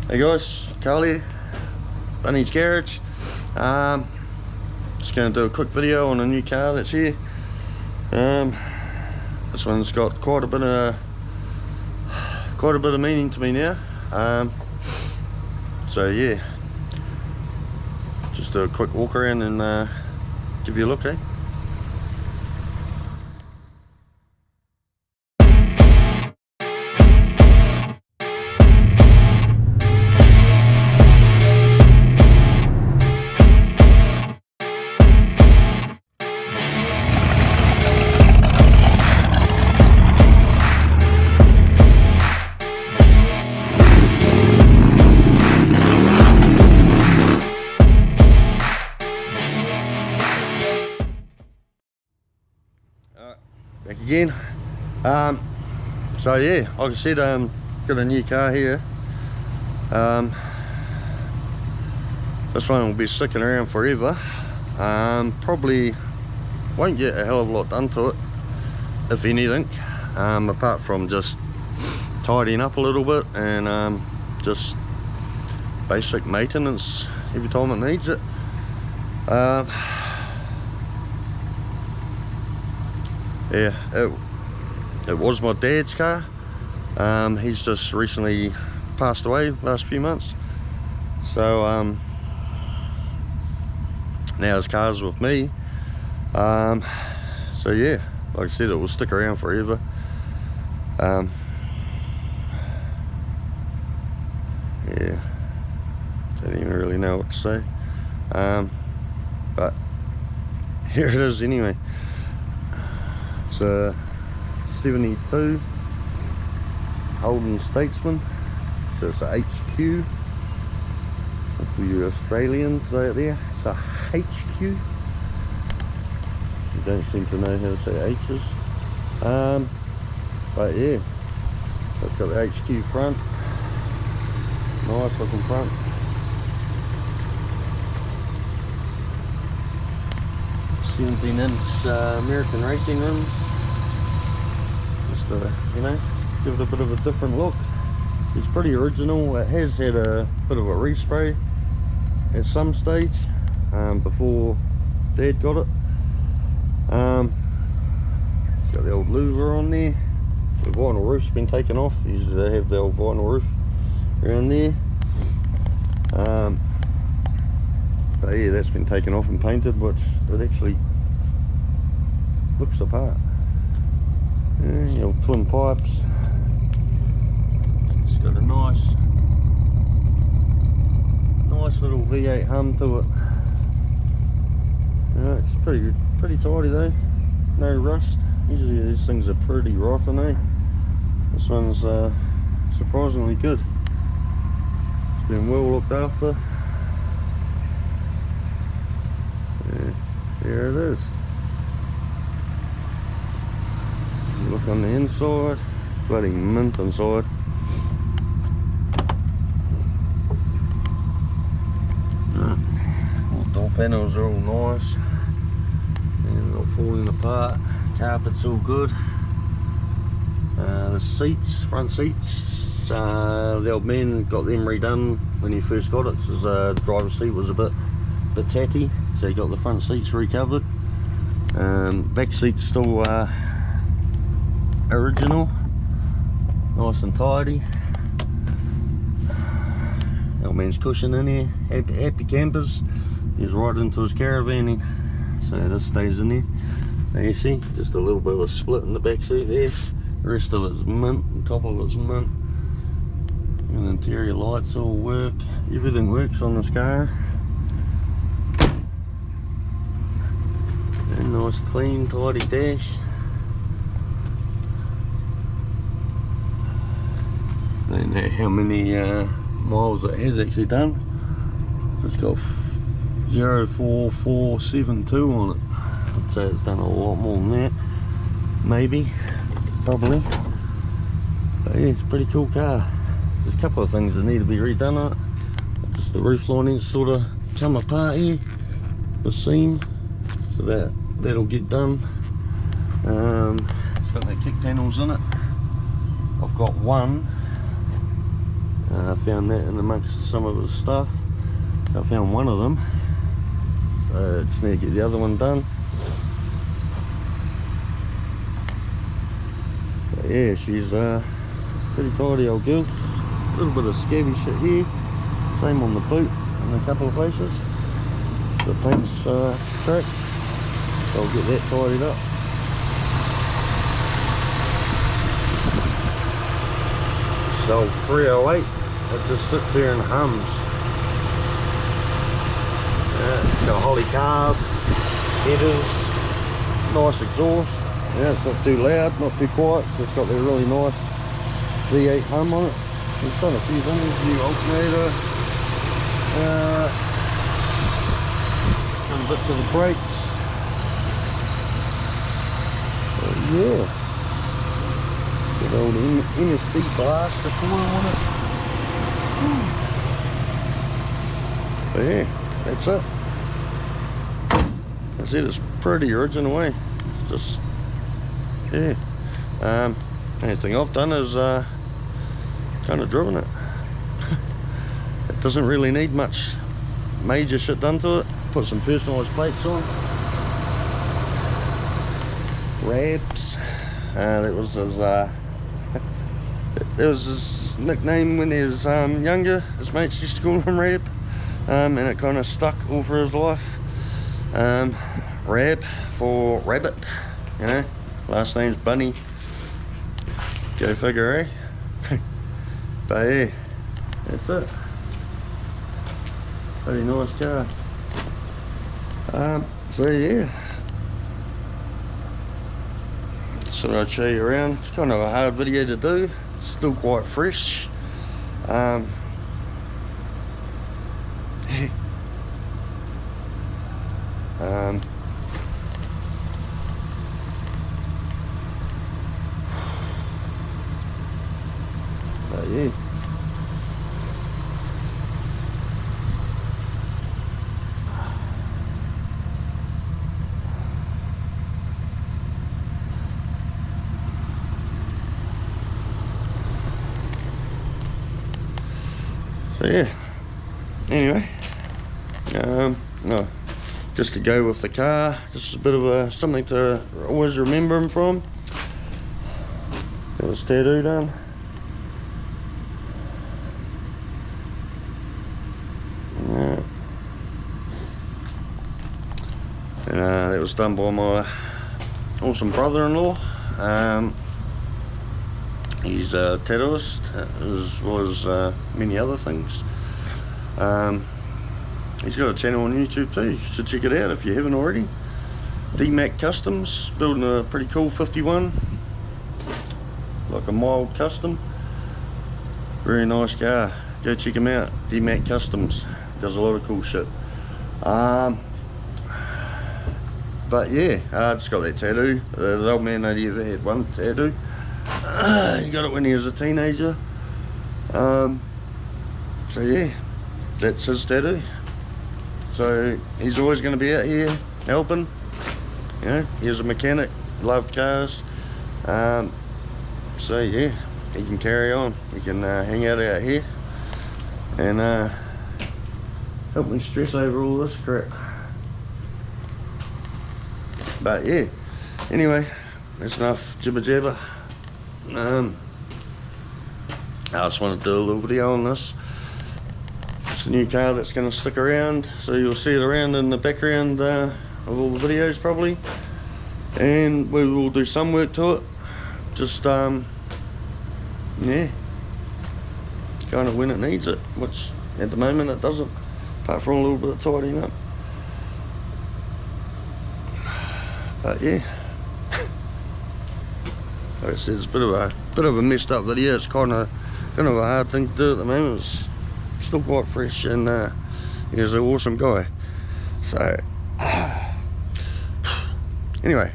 Hey guys, Carly, BUNNEY'S garage. Just going to do a quick video on a new car that's here. This one's got quite a bit of meaning to me now. So yeah, just do a quick walk around and give you a look, eh? Back again. So yeah, like I said, got a new car here. This one will be sticking around forever. Probably won't get a hell of a lot done to it, if anything, apart from just tidying up a little bit and just basic maintenance every time it needs it. Yeah, it was my dad's car. He's just recently passed away last few months, so now his car's with me. So yeah, like I said, it will stick around forever. Yeah, don't even really know what to say, but here it is anyway. It's a 72 Holden Statesman, so it's a HQ. For you Australians out there, it's a HQ. You don't seem to know how to say H's. But yeah, it's got the HQ front, nice looking front. "17" American racing rims, just to, you know, give it a bit of a different look. It's pretty original. It has had a bit of a respray at some stage before Dad got it. It's got the old louver on there. The vinyl roof's been taken off. Usually they have the old vinyl roof around there. But yeah, that's been taken off and painted, but it actually looks the part. Yeah, your twin pipes. It's got a nice little V8 hum to it. Yeah, it's pretty tidy though. No rust. Usually these things are pretty rotten, eh? This one's surprisingly good. It's been well looked after. Yeah, there it is. Look on the inside, bloody mint inside. All door panels are all nice and they're all falling apart. Carpet's all good. The seats, front seats, the old man got them redone when he first got it, because the driver's seat was a bit tatty, so he got the front seats recovered. Back seats still original, nice and tidy. Old man's cushion in here, happy campers. He's right into his caravan, so this stays in there. There you see, just a little bit of a split in the back seat there. The rest of it's mint, the top of it's mint. And the interior lights all work, everything works on this car. A nice clean tidy dash. I don't know how many miles it has actually done. It's got 04472 on it. I'd say it's done a lot more than that, maybe, probably. But yeah, it's a pretty cool car. There's a couple of things that need to be redone on it. Just the roof lining's sort of come apart here, the seam, so that'll get done. It's got the kick panels in it. I've got one I found that in amongst some of his stuff. So I found one of them, so just need to get the other one done. But yeah, she's pretty tidy old girl. A little bit of scabby shit here, same on the boot in a couple of places. The paint's cracked, so I'll get that tidied up. So 308, it just sits there and hums. It's got holly carb, headers, nice exhaust. Yeah, it's not too loud, not too quiet, so it's got that really nice V8 hum on it. It's done a few things, new alternator, some bits of the brakes. Yeah, good old NSD blaster coil on it. But yeah, that's it. I said it's pretty original, eh? It's just, yeah. Anything I've done is kind of driven it. It doesn't really need much major shit done to it. Put some personalised plates on. Rabs. That was his it was his nickname when he was younger. His mates used to call him Rab, and it kind of stuck all through his life. Rab for rabbit, you know. Last name's Bunny. Go figure, eh? But yeah, that's it. Pretty nice car. So yeah, so I'd show you around. It's kind of a hard video to do. It's still quite fresh. Yeah. But yeah. So yeah, anyway, no, just to go with the car, just a bit of something to always remember him from. Got his tattoo done. Yeah. And that was done by my awesome brother-in-law. He's a tattooist as well as many other things. He's got a channel on YouTube too, you should check it out if you haven't already. DMAC Customs, building a pretty cool 51, like a mild custom. Very nice car, go check him out. DMAC Customs, does a lot of cool shit. But yeah, I just got that tattoo. The old man only ever had one tattoo. He got it when he was a teenager. So yeah, that's his tattoo. So he's always going to be out here helping. You know, he was a mechanic, loved cars. So yeah, he can carry on. He can hang out here and help me stress over all this crap. But yeah, anyway, that's enough jibber jabber. I just want to do a little video on this. It's a new car that's going to stick around, so you'll see it around in the background of all the videos probably, and we will do some work to it, just yeah, kind of when it needs it, which at the moment it doesn't, apart from a little bit of tidying up. But yeah, like I said, it's a bit of a messed up video. It's kind of a hard thing to do at the moment. It's still quite fresh, and he's an awesome guy. So anyway,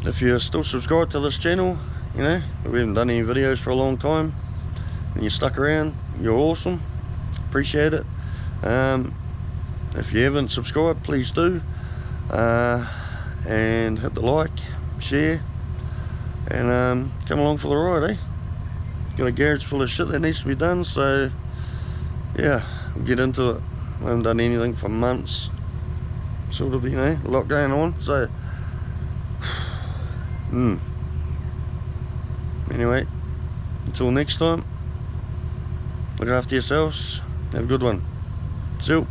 if you're still subscribed to this channel, you know, we haven't done any videos for a long time, and you stuck around, you're awesome. Appreciate it. If you haven't subscribed, please do, and hit the like, share, and come along for the ride, eh? Got a garage full of shit that needs to be done, so yeah, we'll get into it. I haven't done anything for months, sort of, you know, a lot going on, so anyway, until next time, look after yourselves, have a good one. See you.